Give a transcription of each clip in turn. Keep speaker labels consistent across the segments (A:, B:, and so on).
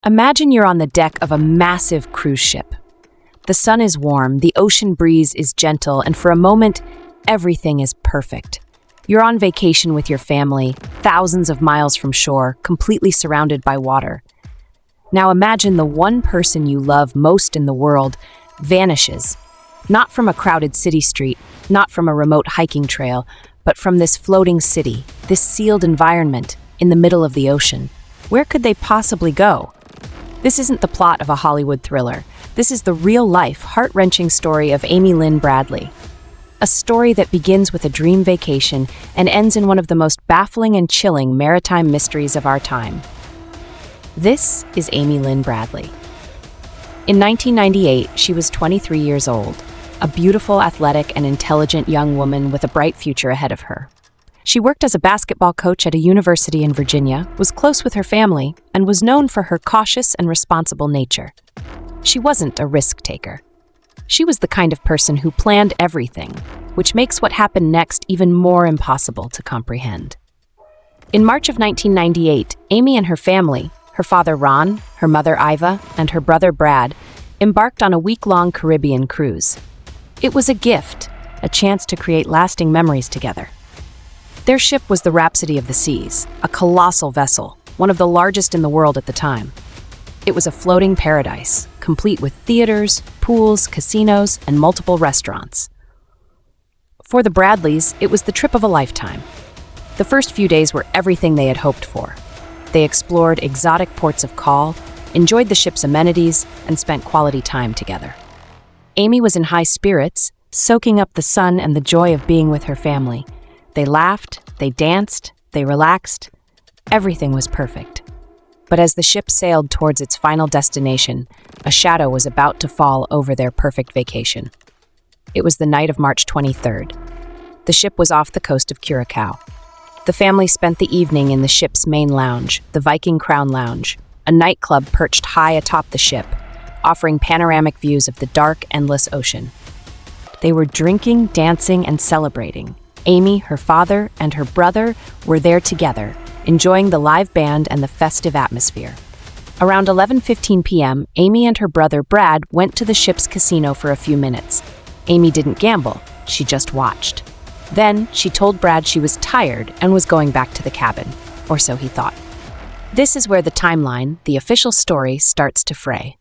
A: Imagine you're on the deck of a massive cruise ship. The sun is warm, the ocean breeze is gentle, and for a moment, everything is perfect. You're on vacation with your family, thousands of miles from shore, completely surrounded by water. Now imagine the one person you love most in the world vanishes, not from a crowded city street, not from a remote hiking trail, but from this floating city, this sealed environment in the middle of the ocean. Where could they possibly go? This isn't the plot of a Hollywood thriller. This is the real-life, heart-wrenching story of Amy Lynn Bradley. A story that begins with a dream vacation and ends in one of the most baffling and chilling maritime mysteries of our time. This is Amy Lynn Bradley. In 1998, she was 23 years old, a beautiful, athletic, and intelligent young woman with a bright future ahead of her. She worked as a basketball coach at a university in Virginia, was close with her family, and was known for her cautious and responsible nature. She wasn't a risk-taker. She was the kind of person who planned everything, which makes what happened next even more impossible to comprehend. In March of 1998, Amy and her family, her father Ron, her mother Iva, and her brother Brad, embarked on a week-long Caribbean cruise. It was a gift, a chance to create lasting memories together. Their ship was the Rhapsody of the Seas, a colossal vessel, one of the largest in the world at the time. It was a floating paradise, complete with theaters, pools, casinos, and multiple restaurants. For the Bradleys, it was the trip of a lifetime. The first few days were everything they had hoped for. They explored exotic ports of call, enjoyed the ship's amenities, and spent quality time together. Amy was in high spirits, soaking up the sun and the joy of being with her family. They laughed, they danced, they relaxed. Everything was perfect. But as the ship sailed towards its final destination, a shadow was about to fall over their perfect vacation. It was the night of March 23rd. The ship was off the coast of Curacao. The family spent the evening in the ship's main lounge, the Viking Crown Lounge, a nightclub perched high atop the ship, offering panoramic views of the dark, endless ocean. They were drinking, dancing, and celebrating. Amy, her father, and her brother were there together, enjoying the live band and the festive atmosphere. Around 11:15 p.m., Amy and her brother Brad went to the ship's casino for a few minutes. Amy didn't gamble, she just watched. Then, she told Brad she was tired and was going back to the cabin, or so he thought. This is where the timeline, the official story, starts to fray.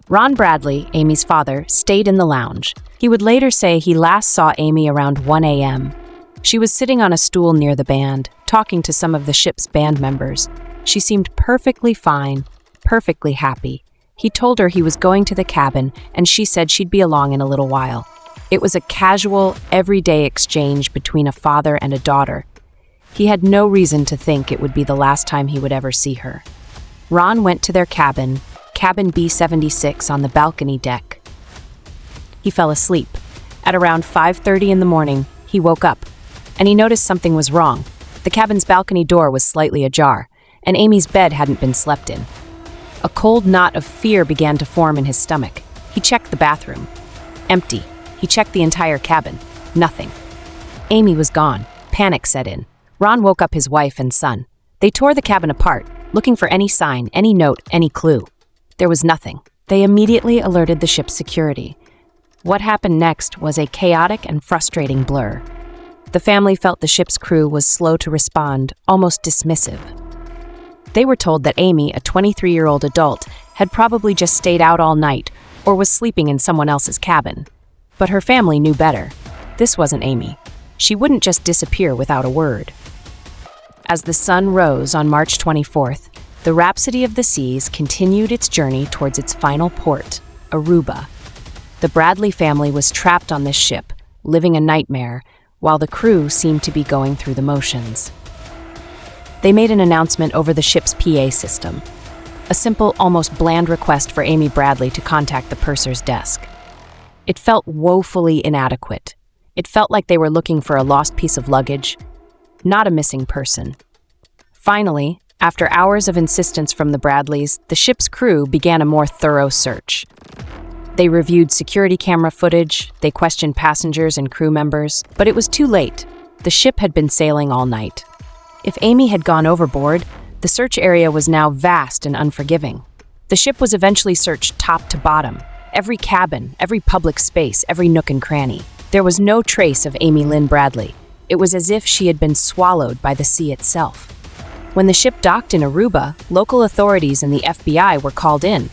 A: Ron Bradley, Amy's father, stayed in the lounge. He would later say he last saw Amy around 1 a.m. She was sitting on a stool near the band, talking to some of the ship's band members. She seemed perfectly fine, perfectly happy. He told her he was going to the cabin, and she said she'd be along in a little while. It was a casual, everyday exchange between a father and a daughter. He had no reason to think it would be the last time he would ever see her. Ron went to their cabin, cabin B76 on the balcony deck. He fell asleep. At around 5:30 in the morning, he woke up, and he noticed something was wrong. The cabin's balcony door was slightly ajar, and Amy's bed hadn't been slept in. A cold knot of fear began to form in his stomach. He checked the bathroom. Empty. He checked the entire cabin. Nothing. Amy was gone. Panic set in. Ron woke up his wife and son. They tore the cabin apart, looking for any sign, any note, any clue. There was nothing. They immediately alerted the ship's security. What happened next was a chaotic and frustrating blur. The family felt the ship's crew was slow to respond, almost dismissive. They were told that Amy, a 23-year-old adult, had probably just stayed out all night or was sleeping in someone else's cabin. But her family knew better. This wasn't Amy. She wouldn't just disappear without a word. As the sun rose on March 24th, the Rhapsody of the Seas continued its journey towards its final port, Aruba. The Bradley family was trapped on this ship, living a nightmare, while the crew seemed to be going through the motions. They made an announcement over the ship's PA system, a simple, almost bland request for Amy Bradley to contact the purser's desk. It felt woefully inadequate. It felt like they were looking for a lost piece of luggage, not a missing person. Finally, after hours of insistence from the Bradleys, the ship's crew began a more thorough search. They reviewed security camera footage, they questioned passengers and crew members, but it was too late. The ship had been sailing all night. If Amy had gone overboard, the search area was now vast and unforgiving. The ship was eventually searched top to bottom, every cabin, every public space, every nook and cranny. There was no trace of Amy Lynn Bradley. It was as if she had been swallowed by the sea itself. When the ship docked in Aruba, local authorities and the FBI were called in.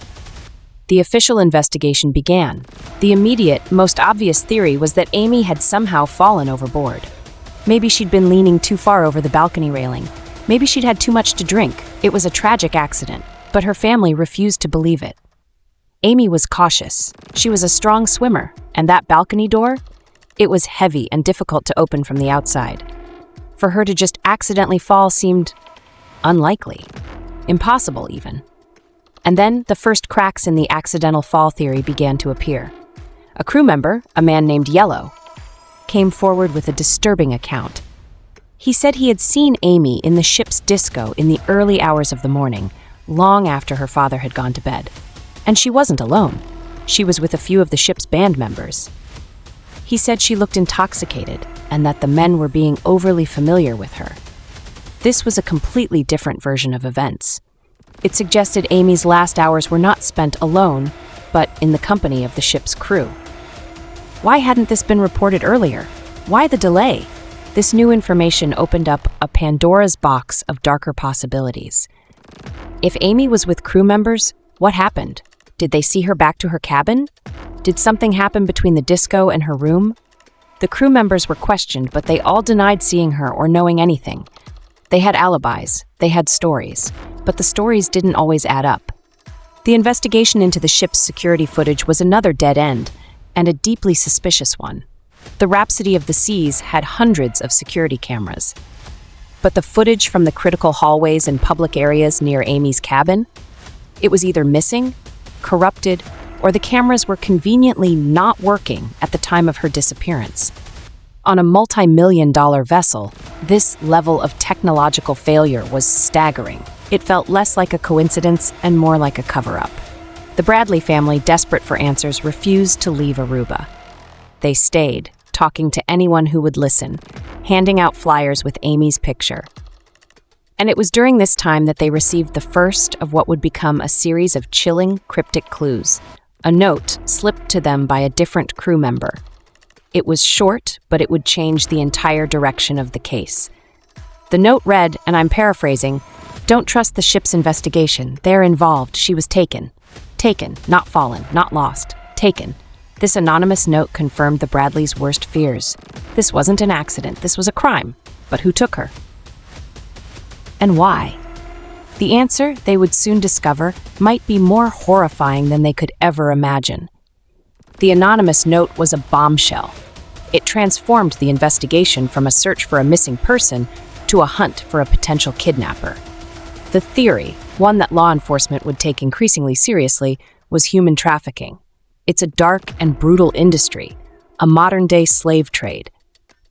A: The official investigation began. The immediate, most obvious theory was that Amy had somehow fallen overboard. Maybe she'd been leaning too far over the balcony railing. Maybe she'd had too much to drink. It was a tragic accident, but her family refused to believe it. Amy was cautious. She was a strong swimmer, and that balcony door? It was heavy and difficult to open from the outside. For her to just accidentally fall seemed unlikely. Impossible, even. And then the first cracks in the accidental fall theory began to appear. A crew member, a man named Yellow, came forward with a disturbing account. He said he had seen Amy in the ship's disco in the early hours of the morning, long after her father had gone to bed. And she wasn't alone. She was with a few of the ship's band members. He said she looked intoxicated and that the men were being overly familiar with her. This was a completely different version of events. It suggested Amy's last hours were not spent alone, but in the company of the ship's crew. Why hadn't this been reported earlier? Why the delay? This new information opened up a Pandora's box of darker possibilities. If Amy was with crew members, what happened? Did they see her back to her cabin? Did something happen between the disco and her room? The crew members were questioned, but they all denied seeing her or knowing anything. They had alibis, they had stories, but the stories didn't always add up. The investigation into the ship's security footage was another dead end, and a deeply suspicious one. The Rhapsody of the Seas had hundreds of security cameras. But the footage from the critical hallways and public areas near Amy's cabin? It was either missing, corrupted, or the cameras were conveniently not working at the time of her disappearance. On a multi-million-dollar vessel, this level of technological failure was staggering. It felt less like a coincidence and more like a cover-up. The Bradley family, desperate for answers, refused to leave Aruba. They stayed, talking to anyone who would listen, handing out flyers with Amy's picture. And it was during this time that they received the first of what would become a series of chilling, cryptic clues. A note slipped to them by a different crew member. It was short, but it would change the entire direction of the case. The note read, and I'm paraphrasing, "Don't trust the ship's investigation. They're involved. She was taken. Taken, not fallen, not lost. Taken." This anonymous note confirmed the Bradleys' worst fears. This wasn't an accident. This was a crime. But who took her? And why? The answer, they would soon discover, might be more horrifying than they could ever imagine. The anonymous note was a bombshell. It transformed the investigation from a search for a missing person to a hunt for a potential kidnapper. The theory, one that law enforcement would take increasingly seriously, was human trafficking. It's a dark and brutal industry, a modern-day slave trade,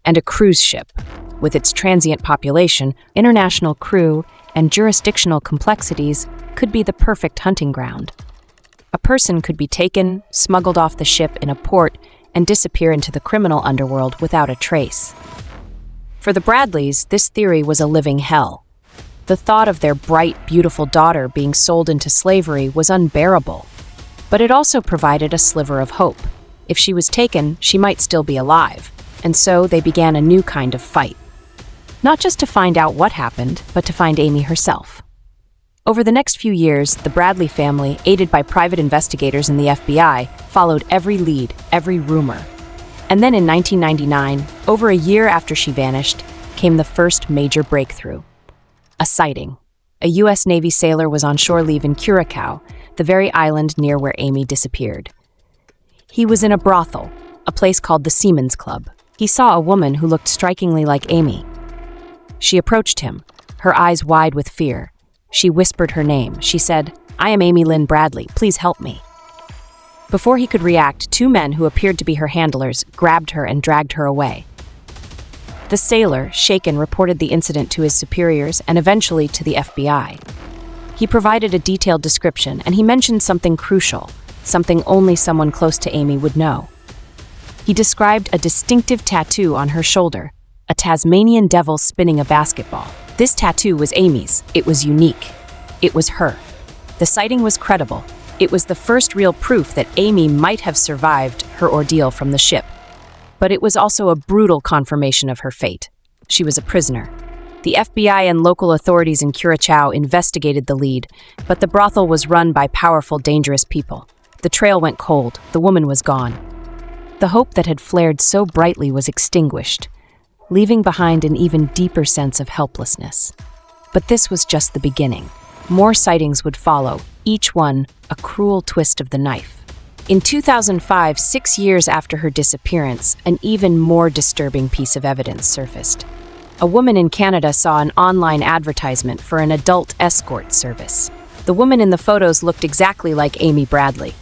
A: and a cruise ship, with its transient population, international crew, and jurisdictional complexities, could be the perfect hunting ground. A person could be taken, smuggled off the ship in a port, and disappear into the criminal underworld without a trace. For the Bradleys, this theory was a living hell. The thought of their bright, beautiful daughter being sold into slavery was unbearable. But it also provided a sliver of hope. If she was taken, she might still be alive. And so they began a new kind of fight. Not just to find out what happened, but to find Amy herself. Over the next few years, the Bradley family, aided by private investigators in the FBI, followed every lead, every rumor. And then in 1999, over a year after she vanished, came the first major breakthrough. A sighting. A U.S. Navy sailor was on shore leave in Curacao, the very island near where Amy disappeared. He was in a brothel, a place called the Seamen's Club. He saw a woman who looked strikingly like Amy. She approached him, her eyes wide with fear. She whispered her name. She said, "I am Amy Lynn Bradley. Please help me." Before he could react, two men who appeared to be her handlers grabbed her and dragged her away. The sailor, shaken, reported the incident to his superiors and eventually to the FBI. He provided a detailed description, and he mentioned something crucial, something only someone close to Amy would know. He described a distinctive tattoo on her shoulder, a Tasmanian devil spinning a basketball. This tattoo was Amy's. It was unique. It was her. The sighting was credible. It was the first real proof that Amy might have survived her ordeal from the ship. But it was also a brutal confirmation of her fate. She was a prisoner. The FBI and local authorities in Curacao investigated the lead, but the brothel was run by powerful, dangerous people. The trail went cold. The woman was gone. The hope that had flared so brightly was extinguished, leaving behind an even deeper sense of helplessness. But this was just the beginning. More sightings would follow, each one a cruel twist of the knife. In 2005, 6 years after her disappearance, an even more disturbing piece of evidence surfaced. A woman in Canada saw an online advertisement for an adult escort service. The woman in the photos looked exactly like Amy Bradley.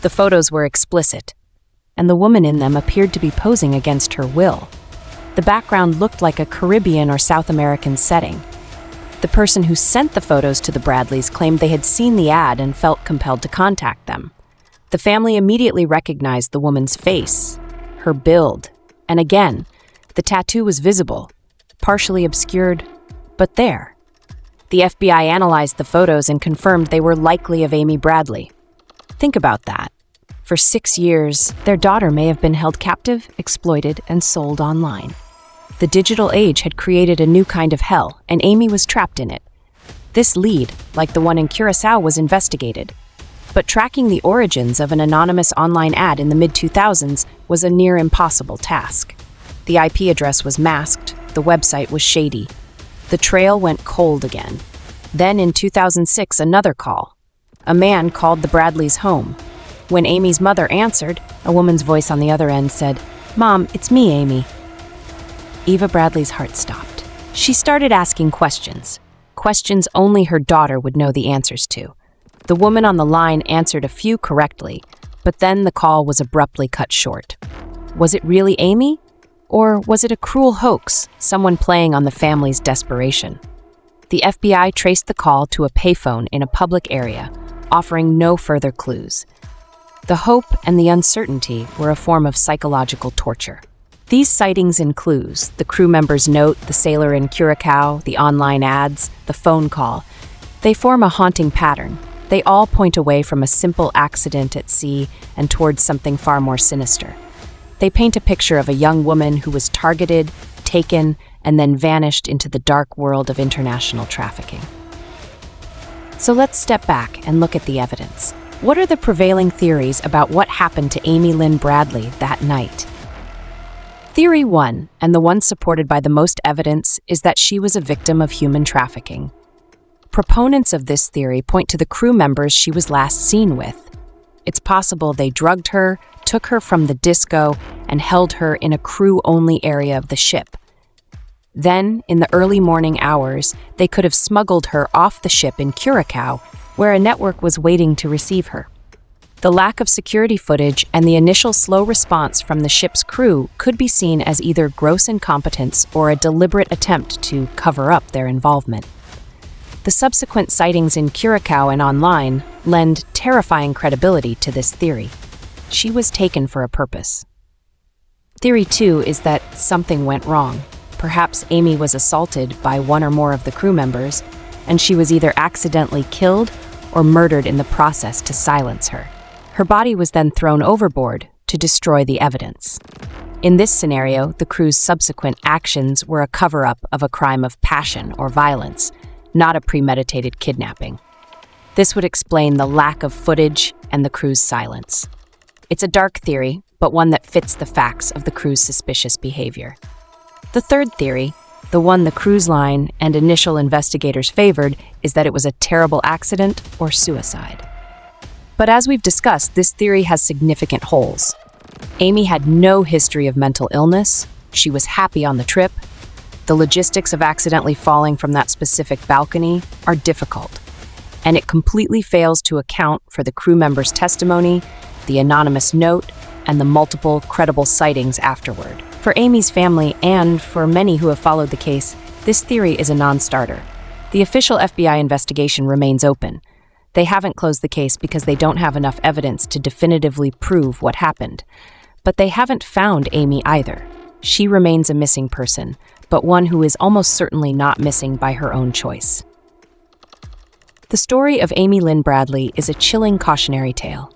A: The photos were explicit, and the woman in them appeared to be posing against her will. The background looked like a Caribbean or South American setting. The person who sent the photos to the Bradleys claimed they had seen the ad and felt compelled to contact them. The family immediately recognized the woman's face, her build, and again, the tattoo was visible, partially obscured, but there. The FBI analyzed the photos and confirmed they were likely of Amy Bradley. Think about that. For 6 years, their daughter may have been held captive, exploited, and sold online. The digital age had created a new kind of hell, and Amy was trapped in it. This lead, like the one in Curacao, was investigated. But tracking the origins of an anonymous online ad in the mid-2000s was a near impossible task. The IP address was masked, the website was shady. The trail went cold again. Then in 2006, another call. A man called the Bradleys' home. When Amy's mother answered, a woman's voice on the other end said, "Mom, it's me, Amy." Eva Bradley's heart stopped. She started asking questions only her daughter would know the answers to. The woman on the line answered a few correctly, but then the call was abruptly cut short. Was it really Amy? Or was it a cruel hoax, someone playing on the family's desperation? The FBI traced the call to a payphone in a public area, offering no further clues. The hope and the uncertainty were a form of psychological torture. These sightings and clues, the crew member's note, the sailor in Curacao, the online ads, the phone call, they form a haunting pattern. They all point away from a simple accident at sea and towards something far more sinister. They paint a picture of a young woman who was targeted, taken, and then vanished into the dark world of international trafficking. So let's step back and look at the evidence. What are the prevailing theories about what happened to Amy Lynn Bradley that night? Theory 1, and the one supported by the most evidence, is that she was a victim of human trafficking. Proponents of this theory point to the crew members she was last seen with. It's possible they drugged her, took her from the disco, and held her in a crew-only area of the ship. Then, in the early morning hours, they could have smuggled her off the ship in Curacao, where a network was waiting to receive her. The lack of security footage and the initial slow response from the ship's crew could be seen as either gross incompetence or a deliberate attempt to cover up their involvement. The subsequent sightings in Curacao and online lend terrifying credibility to this theory. She was taken for a purpose. Theory 2 is that something went wrong. Perhaps Amy was assaulted by one or more of the crew members, and she was either accidentally killed or murdered in the process to silence her. Her body was then thrown overboard to destroy the evidence. In this scenario, the crew's subsequent actions were a cover-up of a crime of passion or violence, not a premeditated kidnapping. This would explain the lack of footage and the crew's silence. It's a dark theory, but one that fits the facts of the crew's suspicious behavior. The third theory, the one the cruise line and initial investigators favored, is that it was a terrible accident or suicide. But as we've discussed, this theory has significant holes. Amy had no history of mental illness. She was happy on the trip. The logistics of accidentally falling from that specific balcony are difficult, and it completely fails to account for the crew member's testimony, the anonymous note, and the multiple credible sightings afterward. For Amy's family and for many who have followed the case, this theory is a non-starter. The official FBI investigation remains open. They haven't closed the case because they don't have enough evidence to definitively prove what happened. But they haven't found Amy either. She remains a missing person, but one who is almost certainly not missing by her own choice. The story of Amy Lynn Bradley is a chilling cautionary tale.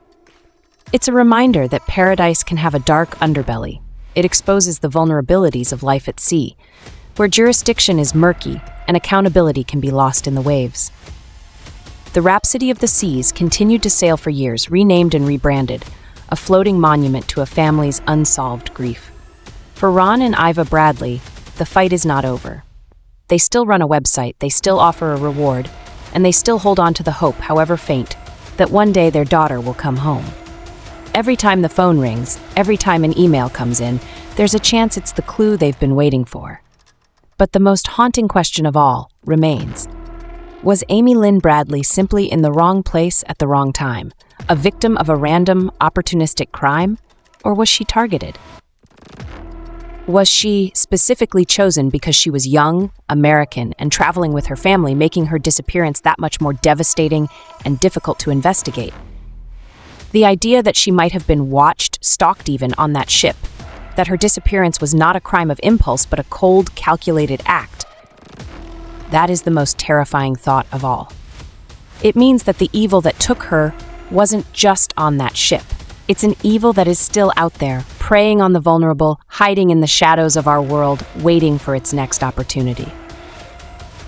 A: It's a reminder that paradise can have a dark underbelly. It exposes the vulnerabilities of life at sea, where jurisdiction is murky and accountability can be lost in the waves. The Rhapsody of the Seas continued to sail for years, renamed and rebranded, a floating monument to a family's unsolved grief. For Ron and Iva Bradley, the fight is not over. They still run a website, they still offer a reward, and they still hold on to the hope, however faint, that one day their daughter will come home. Every time the phone rings, every time an email comes in, there's a chance it's the clue they've been waiting for. But the most haunting question of all remains. Was Amy Lynn Bradley simply in the wrong place at the wrong time, a victim of a random, opportunistic crime, or was she targeted? Was she specifically chosen because she was young, American, and traveling with her family, making her disappearance that much more devastating and difficult to investigate? The idea that she might have been watched, stalked even, on that ship, that her disappearance was not a crime of impulse but a cold, calculated act, that is the most terrifying thought of all. It means that the evil that took her wasn't just on that ship. It's an evil that is still out there, preying on the vulnerable, hiding in the shadows of our world, waiting for its next opportunity.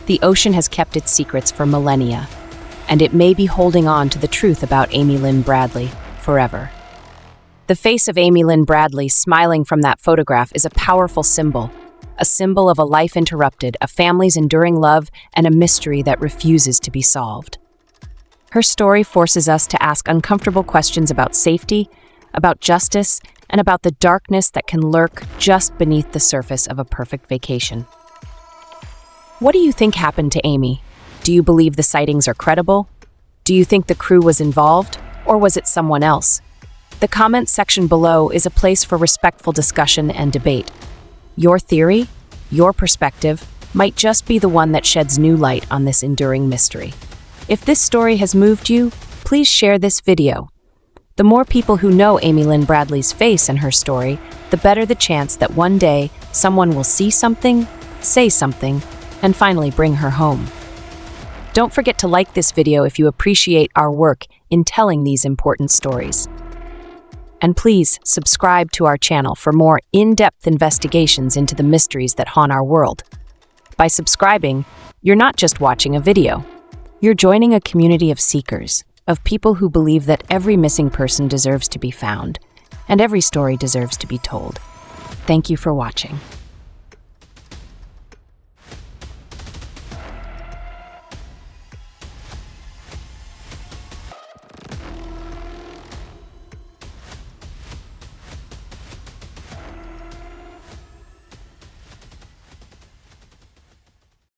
A: The ocean has kept its secrets for millennia, and it may be holding on to the truth about Amy Lynn Bradley forever. The face of Amy Lynn Bradley smiling from that photograph is a powerful symbol, a symbol of a life interrupted, a family's enduring love, and a mystery that refuses to be solved. Her story forces us to ask uncomfortable questions about safety, about justice, and about the darkness that can lurk just beneath the surface of a perfect vacation. What do you think happened to Amy? Do you believe the sightings are credible? Do you think the crew was involved, or was it someone else? The comments section below is a place for respectful discussion and debate. Your theory, your perspective, might just be the one that sheds new light on this enduring mystery. If this story has moved you, please share this video. The more people who know Amy Lynn Bradley's face and her story, the better the chance that one day someone will see something, say something, and finally bring her home. Don't forget to like this video if you appreciate our work in telling these important stories. And please subscribe to our channel for more in-depth investigations into the mysteries that haunt our world. By subscribing, you're not just watching a video. You're joining a community of seekers, of people who believe that every missing person deserves to be found, and every story deserves to be told. Thank you for watching.